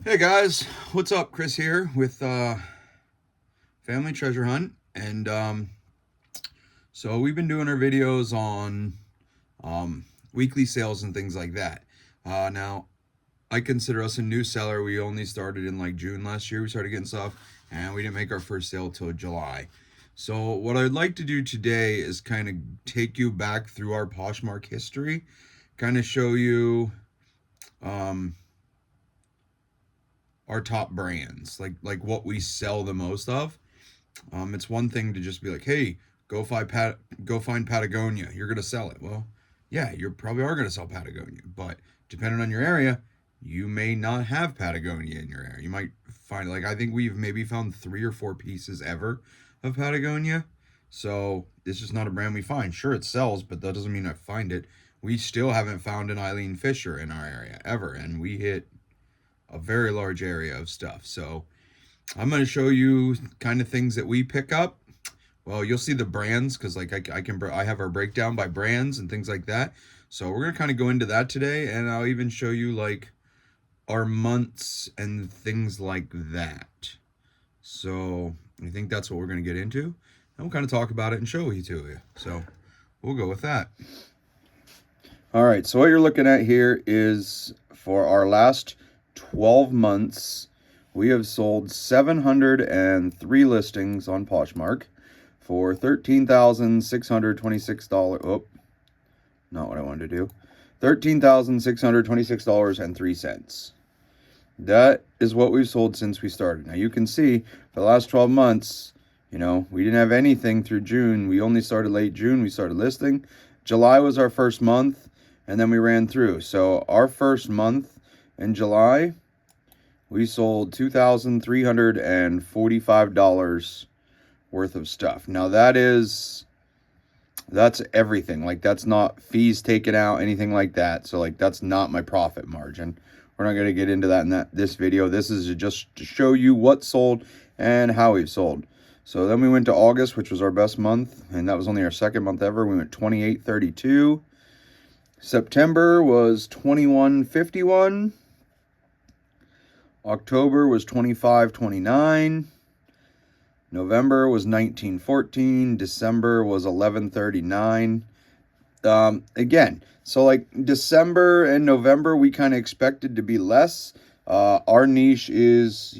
Hey guys, what's up? Chris here with Family Treasure Hunt, and so we've been doing our videos on weekly sales and things like that. Now, I consider us a new seller. We only started in like June last year. We started getting stuff, and we didn't make our first sale till July. So what I'd like to do today is kind of take you back through our Poshmark history, kind of show you um, our top brands, like what we sell the most of. It's one thing to just be like, hey, go find Patagonia. You're gonna sell it. Well, yeah, you probably are gonna sell Patagonia, but depending on your area, you may not have Patagonia in your area. You might find, like, I think we've maybe found 3 or 4 pieces ever of Patagonia. So it's just not a brand we find. Sure, it sells, but that doesn't mean I find it. We still haven't found an Eileen Fisher in our area ever, and we hit a very large area of stuff. So I'm going to show you kind of things that we pick up. Well, you'll see the brands because like I have our breakdown by brands and things like that. So we're going to kind of go into that today, and I'll even show you like our months and things like that. So I think that's what we're going to get into, and we'll kind of talk about it and show it to you. So we'll go with that. All right, so what you're looking at here is for our last 12 months, we have sold 703 listings on Poshmark for $13,626. Oh, not what I wanted to do. $13,626.03. That is what we've sold since we started. Now you can see for the last 12 months, we didn't have anything through June. We only started late June. We started listing. July was our first month, and then we ran through. So our first month in July, we sold $2,345 worth of stuff. Now that's everything. Like, that's not fees taken out, anything like that. So like, that's not my profit margin. We're not going to get into that in this video. This is just to show you what sold and how we've sold. So then we went to August, which was our best month, and that was only our second month ever. We went 28.32. September was 21.51. October was 25.29. November was 19.14. December was 11.39. Again, so like December and November, we kind of expected to be less. Our niche is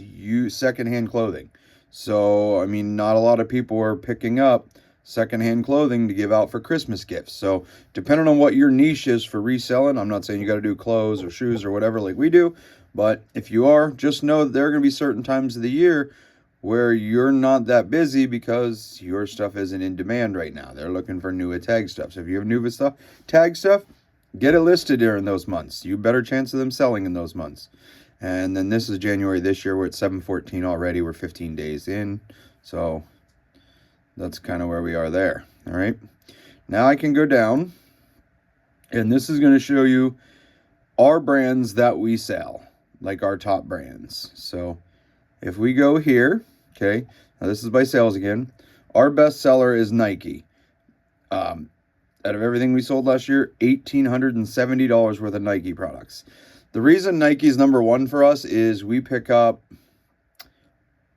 secondhand clothing. So, I mean, not a lot of people are picking up secondhand clothing to give out for Christmas gifts. So, depending on what your niche is for reselling, I'm not saying you got to do clothes or shoes or whatever like we do, but if you are, just know that there are going to be certain times of the year where you're not that busy because your stuff isn't in demand right now. They're looking for new tag stuff. So if you have new stuff, tag stuff, get it listed during those months. You have a better chance of them selling in those months. And then this is January this year. We're at 7/14 already. We're 15 days in. So that's kind of where we are there. All right. Now I can go down, and this is going to show you our brands that we sell, like our top brands. So if we go here, okay, now this is by sales again. Our best seller is Nike. Out of everything we sold last year, $1,870 worth of Nike products. The reason Nike's number one for us is we pick up,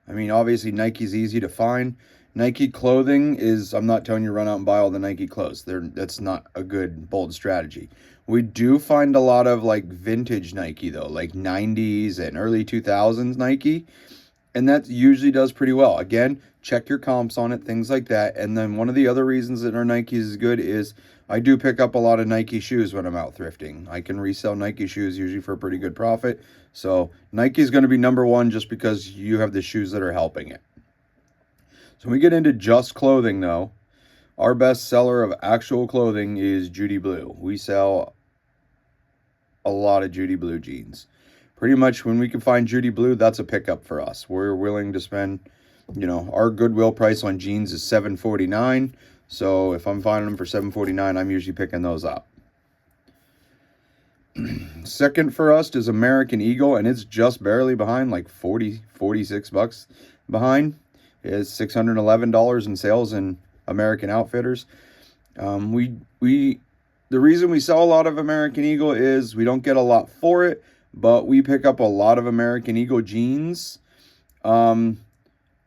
I mean, obviously Nike's easy to find. Nike clothing is, I'm not telling you to run out and buy all the Nike clothes. That's not a good, bold strategy. We do find a lot of like vintage Nike though, like 90s and early 2000s Nike. And that usually does pretty well. Again, check your comps on it, things like that. And then one of the other reasons that our Nikes is good is I do pick up a lot of Nike shoes when I'm out thrifting. I can resell Nike shoes usually for a pretty good profit. So Nike is going to be number one just because you have the shoes that are helping it. So when we get into just clothing though, our best seller of actual clothing is Judy Blue. We sell a lot of Judy Blue jeans. Pretty much when we can find Judy Blue, that's a pickup for us. We're willing to spend, our Goodwill price on jeans is $7.49. So if I'm finding them for $7.49, I'm usually picking those up. Second for us is American Eagle, and it's just barely behind, like 46 bucks behind. It's $611 in sales in American Outfitters. The reason we sell a lot of American Eagle is we don't get a lot for it, but we pick up a lot of American Eagle jeans on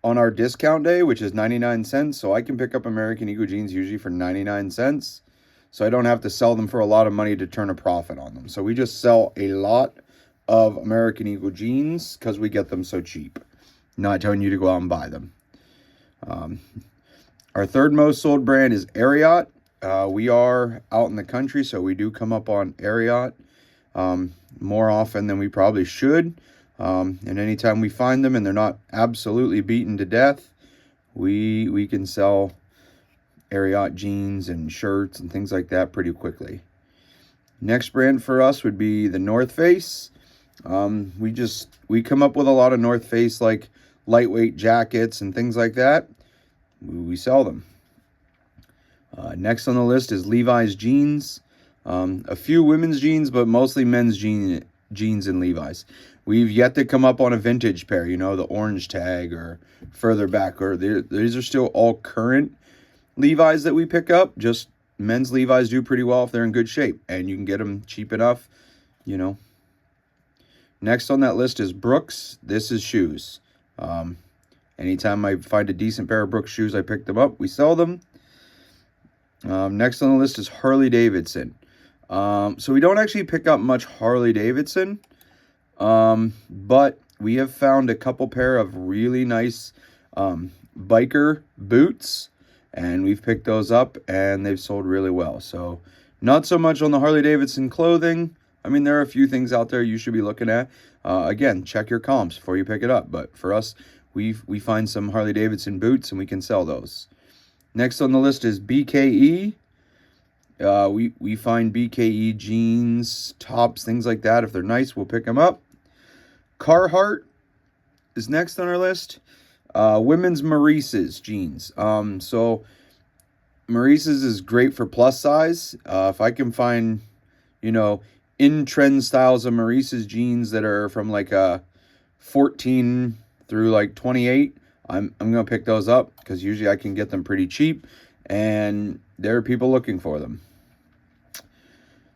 our discount day, which is 99 cents. So I can pick up American Eagle jeans usually for 99 cents. So I don't have to sell them for a lot of money to turn a profit on them. So we just sell a lot of American Eagle jeans because we get them so cheap. Not telling you to go out and buy them. Our third most sold brand is Ariat. We are out in the country, so we do come up on Ariat more often than we probably should. And anytime we find them and they're not absolutely beaten to death, we can sell Ariat jeans and shirts and things like that pretty quickly. Next brand for us would be the North Face. We come up with a lot of North Face like lightweight jackets and things like that. We sell them. Next on the list is Levi's jeans. A few women's jeans, but mostly men's jeans and Levi's. We've yet to come up on a vintage pair, you know, the orange tag or further back. Or these are still all current Levi's that we pick up. Just men's Levi's do pretty well if they're in good shape. And you can get them cheap enough, you know. Next on that list is Brooks. This is shoes. Anytime I find a decent pair of Brooks shoes, I pick them up. We sell them. Next on the list is Harley Davidson. So we don't actually pick up much Harley Davidson, but we have found a couple pair of really nice biker boots, and we've picked those up, and they've sold really well. So not so much on the Harley Davidson clothing. I mean, there are a few things out there you should be looking at. Again, check your comps before you pick it up. But for us, we find some Harley Davidson boots, and we can sell those. Next on the list is BKE. We find BKE jeans, tops, things like that. If they're nice, we'll pick them up. Carhartt is next on our list. Women's Maurice's jeans. So Maurice's is great for plus size. If I can find, you know, in-trend styles of Maurice's jeans that are from like 14 through like 28, I'm going to pick those up because usually I can get them pretty cheap and there are people looking for them.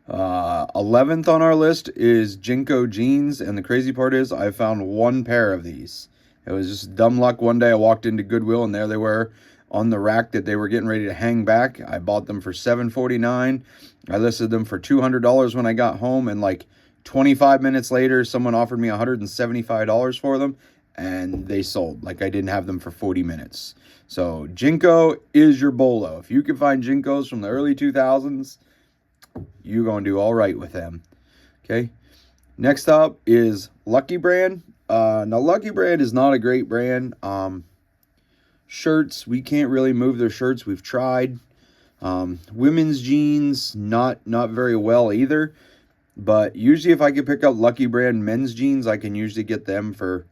11th on our list is Jinko jeans, and the crazy part is I found one pair of these. It was just dumb luck. One day I walked into Goodwill and there they were on the rack that they were getting ready to hang back. I bought them for $7.49. I listed them for $200 when I got home, and like 25 minutes later someone offered me $175 for them, and they sold. Like I didn't have them for 40 minutes. So Jinko is your bolo. If you can find Jinkos from the early 2000s, you're going to do all right with them. Okay. Next up is Lucky Brand. Now Lucky Brand is not a great brand. Shirts, we can't really move their shirts. We've tried. Women's jeans, not very well either. But usually if I can pick up Lucky Brand men's jeans, I can usually get them for,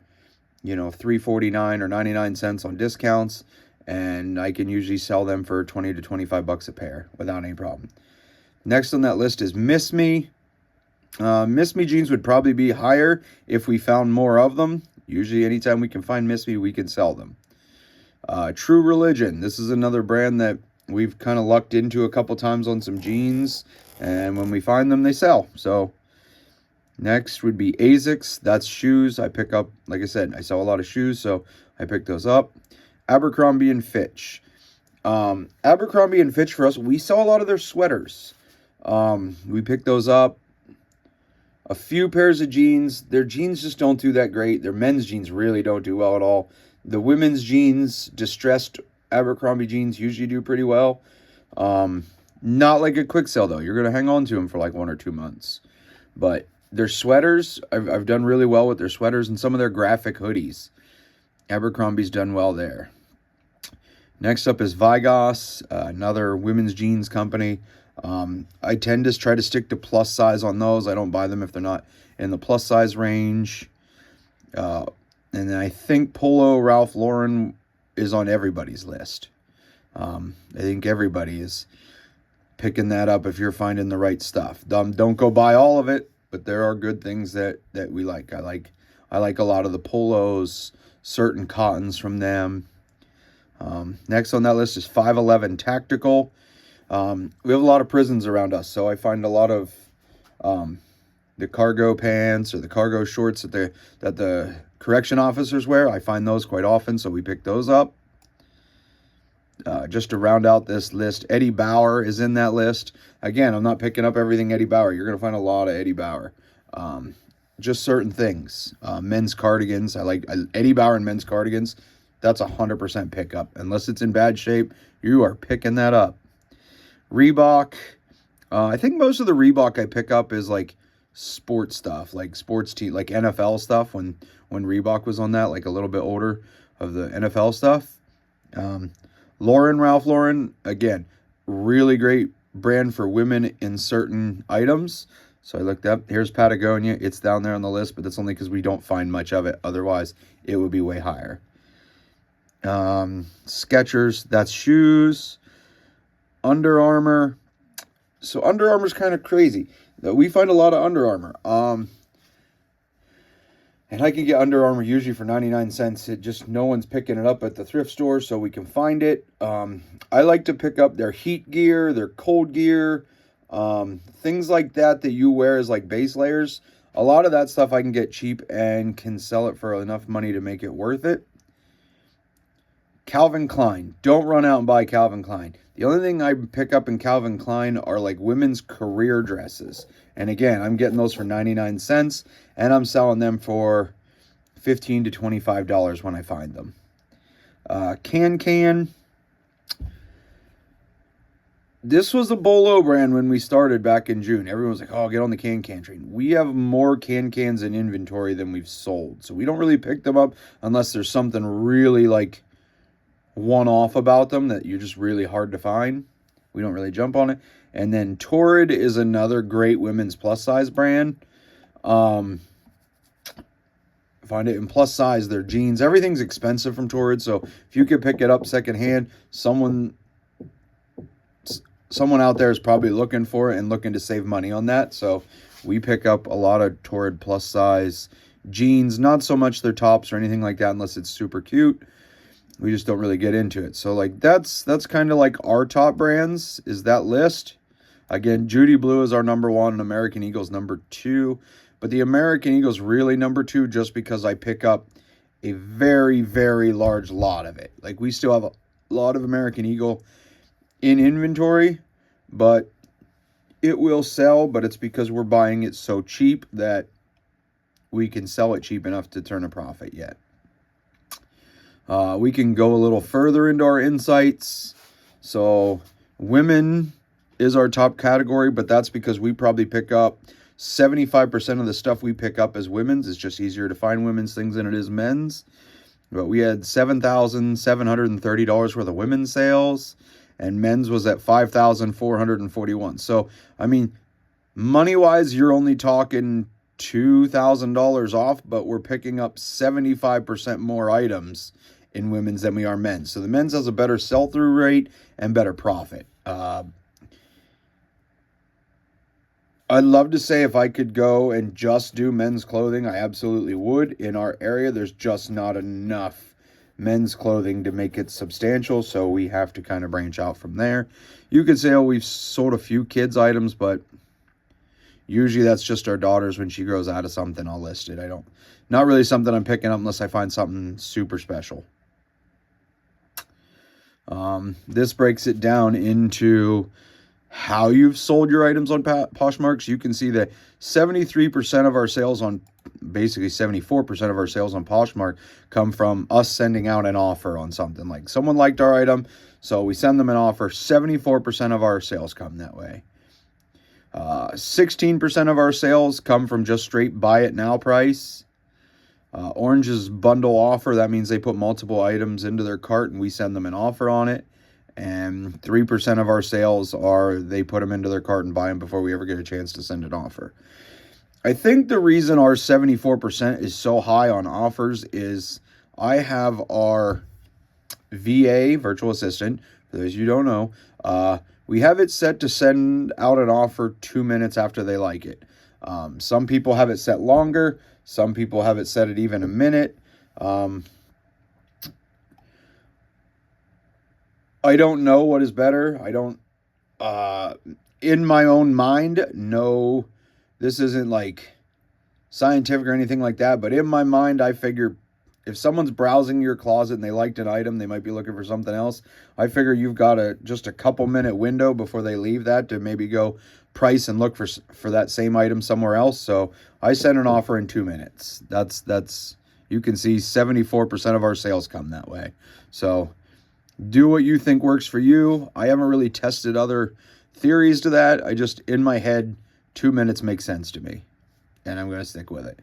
you know, $3.49 or 99 cents on discounts. And I can usually sell them for 20 to 25 bucks a pair without any problem. Next on that list is Miss Me. Miss Me jeans would probably be higher if we found more of them. Usually anytime we can find Miss Me, we can sell them. True Religion. This is another brand that we've kind of lucked into a couple times on some jeans. And when we find them, they sell. So next would be ASICS. That's shoes. I pick up, like I said, I sell a lot of shoes, so I pick those up. Abercrombie and Fitch. Abercrombie and Fitch for us, we sell a lot of their sweaters. We pick those up. A few pairs of jeans. Their jeans just don't do that great. Their men's jeans really don't do well at all. The women's jeans, distressed Abercrombie jeans, usually do pretty well. Not like a quick sale though. You're going to hang on to them for like 1 or 2 months. But their sweaters, I've done really well with their sweaters and some of their graphic hoodies. Abercrombie's done well there. Next up is Vigos, another women's jeans company. I tend to try to stick to plus size on those. I don't buy them if they're not in the plus size range. And then I think Polo Ralph Lauren is on everybody's list. I think everybody is picking that up if you're finding the right stuff. Don't go buy all of it, but there are good things that we like. I like a lot of the polos, certain cottons from them. Next on that list is 511 Tactical. We have a lot of prisons around us, so I find a lot of the cargo pants or the cargo shorts that the correction officers wear. I find those quite often, so we pick those up. Just to round out this list, Eddie Bauer is in that list. Again, I'm not picking up everything Eddie Bauer. You're going to find a lot of Eddie Bauer. Just certain things. Men's cardigans. I like Eddie Bauer and men's cardigans. That's 100% pickup. Unless it's in bad shape, you are picking that up. Reebok. I think most of the Reebok I pick up is like sports stuff, like sports team, like NFL stuff. When Reebok was on that, like a little bit older of the NFL stuff. Ralph Lauren, again, really great brand for women in certain items. So I looked up. Here's Patagonia. It's down there on the list, but that's only because we don't find much of it. Otherwise, it would be way higher. Skechers, that's shoes. Under Armour. So Under Armour's kind of crazy. We find a lot of Under Armour. And I can get Under Armour usually for 99 cents. No one's picking it up at the thrift store, so we can find it. I like to pick up their heat gear, their cold gear, things like that you wear as like base layers. A lot of that stuff I can get cheap and can sell it for enough money to make it worth it. Calvin Klein. Don't run out and buy Calvin Klein. The only thing I pick up in Calvin Klein are like women's career dresses. And again, I'm getting those for 99 cents and I'm selling them for $15 to $25 when I find them. Can. This was a Bolo brand when we started back in June. Everyone was like, oh, get on the can train. We have more cans in inventory than we've sold. So we don't really pick them up unless there's something really like one-off about them that you're just really hard to find. We don't really jump on it. And then Torrid is another great women's plus size brand. Find it in plus size, their jeans. Everything's expensive from Torrid, so if you could pick it up secondhand, someone out there is probably looking for it and looking to save money on that. So we pick up a lot of Torrid plus size jeans, not so much their tops or anything like that unless it's super cute. We just don't really get into it. So like that's kind of like our top brands is that list. Again, Judy Blue is our number one and American Eagle's number two. But the American Eagle's really number two just because I pick up a very, very large lot of it. Like we still have a lot of American Eagle in inventory, but it will sell, but it's because we're buying it so cheap that we can sell it cheap enough to turn a profit yet. We can go a little further into our insights. So women is our top category, but that's because we probably pick up 75% of the stuff we pick up as women's. It's just easier to find women's things than it is men's. But we had $7,730 worth of women's sales, and men's was at $5,441. So, I mean, money-wise, you're only talking $2,000 off, but we're picking up 75% more items in women's than we are men's. So the men's has a better sell-through rate and better profit. I'd love to say if I could go and just do men's clothing, I absolutely would. In our area, there's just not enough men's clothing to make it substantial, so we have to kind of branch out from there. You could say, oh, we've sold a few kids' items, but usually that's just our daughters. When she grows out of something, I'll list it. Not really something I'm picking up unless I find something super special. This breaks it down into how you've sold your items on Poshmark. You can see that 73% of our sales basically 74% of our sales on Poshmark come from us sending out an offer on something. Like someone liked our item, so we send them an offer. 74% of our sales come that way. 16% of our sales come from just straight buy it now price. Orange is bundle offer. That means they put multiple items into their cart and we send them an offer on it. And 3% of our sales are they put them into their cart and buy them before we ever get a chance to send an offer. I think the reason our 74% is so high on offers is I have our VA, virtual assistant, for those of you who don't know, we have it set to send out an offer 2 minutes after they like it. Some people have it set longer. Some people have it set at even a minute. I don't know what is better. I don't, in my own mind, know this isn't like scientific or anything like that, but in my mind, I figure if someone's browsing your closet and they liked an item, they might be looking for something else. I figure you've got just a couple minute window before they leave that to maybe go price and look for that same item somewhere else. So I send an offer in 2 minutes. That's you can see 74% of our sales come that way. So do what you think works for you. I haven't really tested other theories to that. I just, in my head, 2 minutes makes sense to me, and I'm going to stick with it.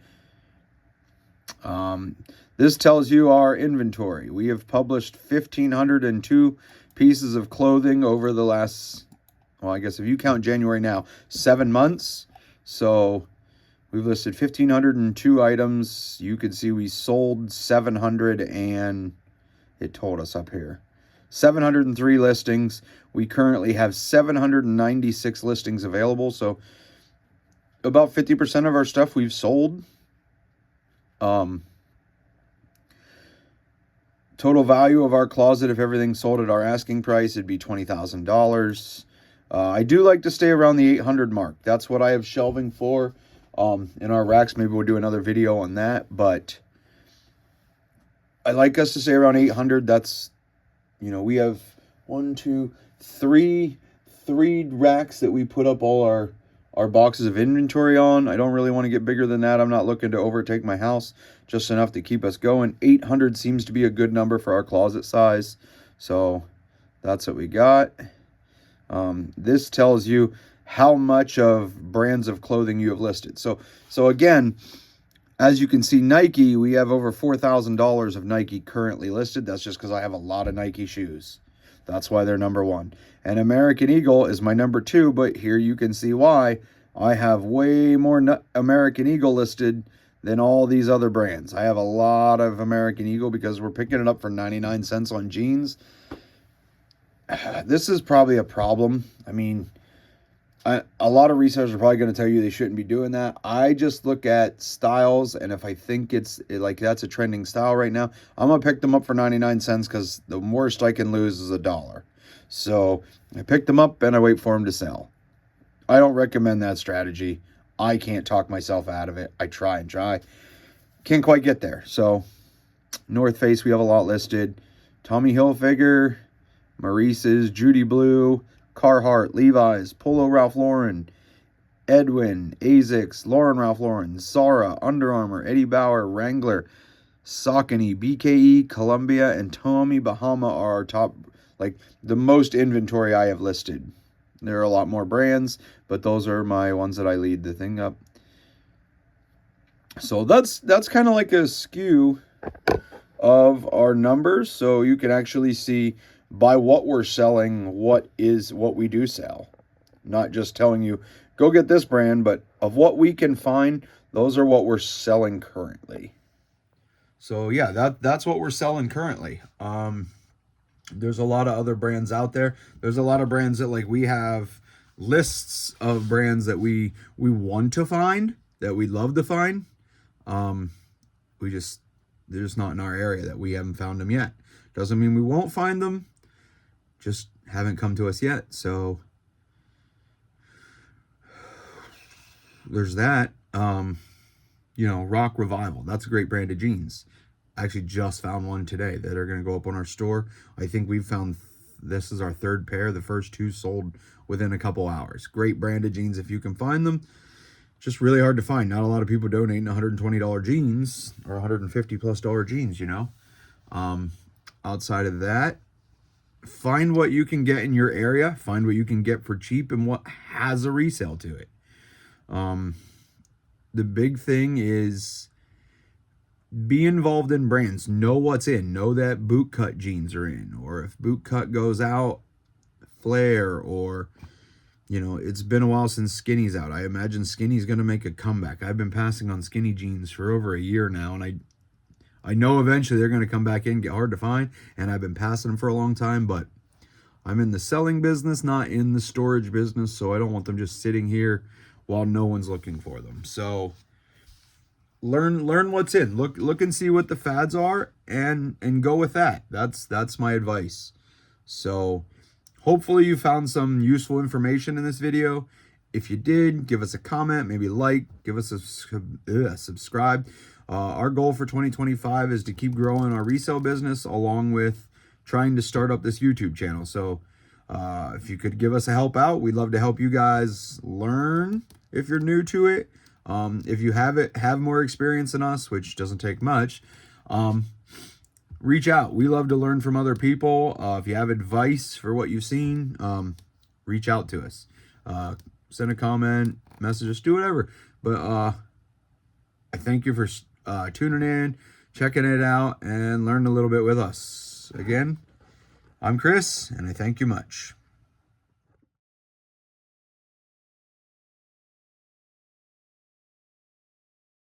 This tells you our inventory. We have published 1,502 pieces of clothing over the last, well, I guess if you count January now, 7 months. So we've listed 1,502 items. You can see we sold 700 and it told us up here. 703 listings. We currently have 796 listings available. So about 50% of our stuff we've sold. Total value of our closet, if everything sold at our asking price, it'd be $20,000. I do like to stay around the 800 mark. That's what I have shelving for in our racks. Maybe we'll do another video on that, but I like us to stay around 800. That's, you know, we have 1, 2, 3 racks that we put up all our boxes of inventory on. I don't really want to get bigger than that. I'm not looking to overtake my house, just enough to keep us going. 800 seems to be a good number for our closet size. So that's what we got. This tells you how much of brands of clothing you have listed. So again, as you can see, Nike, we have over $4,000 of Nike currently listed. That's just because I have a lot of Nike shoes. That's why they're number one. And American Eagle is my number 2, but here you can see why. I have way more American Eagle listed than all these other brands. I have a lot of American Eagle because we're picking it up for 99 cents on jeans. This is probably a problem. I mean, a lot of resellers are probably going to tell you they shouldn't be doing that. I just look at styles, and if I think it's like that's a trending style right now, I'm going to pick them up for 99 cents because the worst I can lose is $1. So I pick them up and I wait for them to sell. I don't recommend that strategy. I can't talk myself out of it. I try and try. Can't quite get there. So North Face, we have a lot listed. Tommy Hilfiger, Maurice's, Judy Blue, Carhartt, Levi's, Polo Ralph Lauren, Edwin, Asics, Lauren Ralph Lauren, Zara, Under Armour, Eddie Bauer, Wrangler, Saucony, BKE, Columbia, and Tommy Bahama are our top, like the most inventory I have listed. There are a lot more brands, but those are my ones that I lead the thing up. So that's kind of like a skew of our numbers. So you can actually see by what we're selling, what we do sell. Not just telling you, go get this brand, but of what we can find, those are what we're selling currently. So yeah, that's what we're selling currently. There's a lot of other brands out there. There's a lot of brands that like we have lists of brands that we want to find, that we'd love to find. They're just not in our area that we haven't found them yet. Doesn't mean we won't find them. Just haven't come to us yet. So there's that. You know, Rock Revival. That's a great brand of jeans. I actually just found one today that are going to go up on our store. I think we've found, this is our 3rd pair. The first 2 sold within a couple hours. Great brand of jeans if you can find them. Just really hard to find. Not a lot of people donating $120 jeans or $150+ jeans, you know. Outside of that, find what you can get in your area. Find what you can get for cheap and what has a resale to it. The big thing is be involved in brands. Know what's in. Know that bootcut jeans are in. Or if bootcut goes out, flare, or, you know, it's been a while since skinny's out. I imagine skinny's going to make a comeback. I've been passing on skinny jeans for over a year now, and I know eventually they're going to come back in, get hard to find, and I've been passing them for a long time, but I'm in the selling business, not in the storage business, so I don't want them just sitting here while no one's looking for them. So learn what's in. Look and see what the fads are and go with that. That's my advice. So hopefully you found some useful information in this video. If you did, give us a comment, maybe like, give us a subscribe. Our goal for 2025 is to keep growing our resale business along with trying to start up this YouTube channel. So if you could give us a help out, we'd love to help you guys learn if you're new to it. If you have more experience than us, which doesn't take much, reach out. We love to learn from other people. If you have advice for what you've seen, reach out to us. Send a comment, message us, do whatever. But I thank you for tuning in, checking it out, and learning a little bit with us. Again, I'm Chris, and I thank you much.